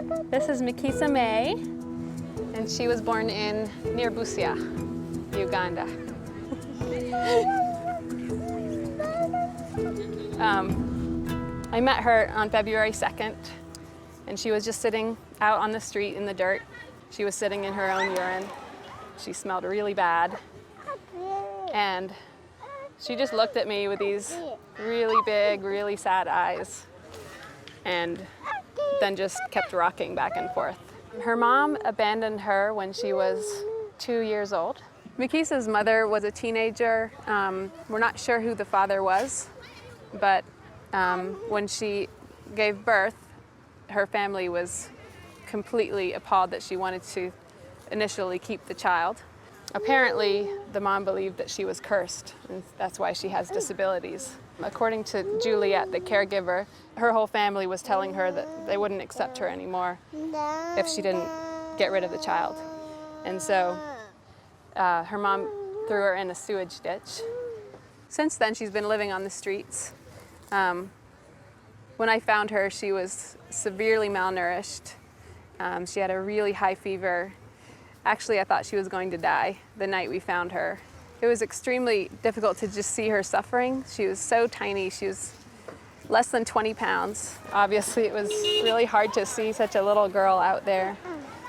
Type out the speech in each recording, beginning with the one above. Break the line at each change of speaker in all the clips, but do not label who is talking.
This is Mikisa May, and she was born in near Busia, Uganda. I met her on February 2nd, and she was just sitting out on the street in the dirt. She was sitting in her own urine. She smelled really bad, and she just looked at me with these really big, really sad eyes, and then just kept rocking back and forth. Her mom abandoned her when she was 2 years old. Mikisa's mother was a teenager. We're not sure who the father was, but when she gave birth, her family was completely appalled that she wanted to initially keep the child. Apparently, the mom believed that she was cursed, and that's why she has disabilities. According to Juliet, the caregiver, her whole family was telling her that they wouldn't accept her anymore if she didn't get rid of the child. And so her mom threw her in a sewage ditch. Since then, she's been living on the streets. When I found her, she was severely malnourished. She had a really high fever. Actually, I thought she was going to die the night we found her. It was extremely difficult to just see her suffering. She was so tiny. She was less than 20 pounds. Obviously, it was really hard to see such a little girl out there.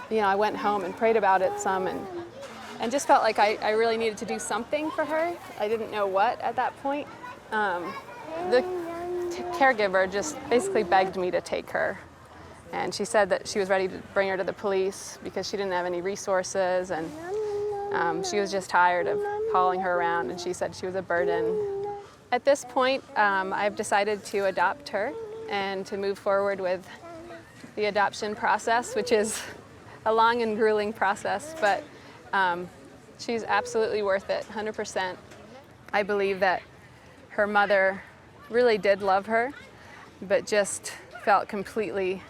You know, I went home and prayed about it some and just felt like I really needed to do something for her. I didn't know what at that point. The caregiver just basically begged me to take her. And she said that she was ready to bring her to the police because she didn't have any resources, and she was just tired of hauling her around, and she said she was a burden. At this point, I've decided to adopt her and to move forward with the adoption process, which is a long and grueling process, but she's absolutely worth it, 100%. I believe that her mother really did love her, but just felt completely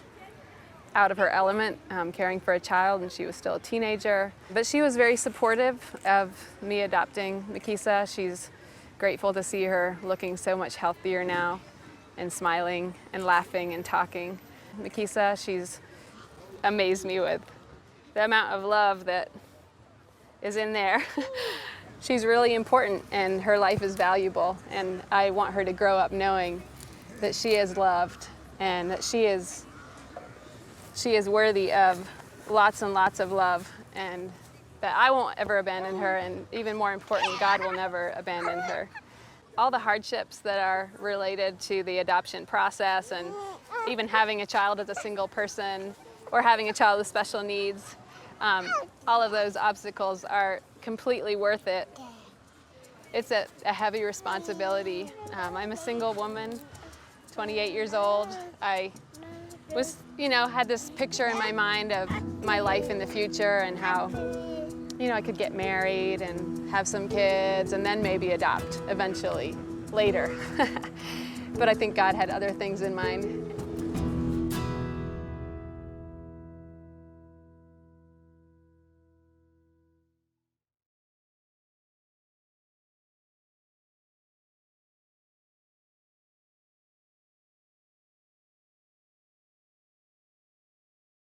out of her element caring for a child, and she was still a teenager. But she was very supportive of me adopting Mikisa. She's grateful to see her looking so much healthier now and smiling and laughing and talking. Mikisa, she's amazed me with the amount of love that is in there. She's really important and her life is valuable, and I want her to grow up knowing that she is loved and that she is worthy of lots and lots of love, and that I won't ever abandon her, and even more important, God will never abandon her. All the hardships that are related to the adoption process, and even having a child as a single person or having a child with special needs, all of those obstacles are completely worth it. It's a heavy responsibility. I'm a single woman, 28 years old. I was, had this picture in my mind of my life in the future and how, I could get married and have some kids and then maybe adopt eventually, later. But I think God had other things in mind.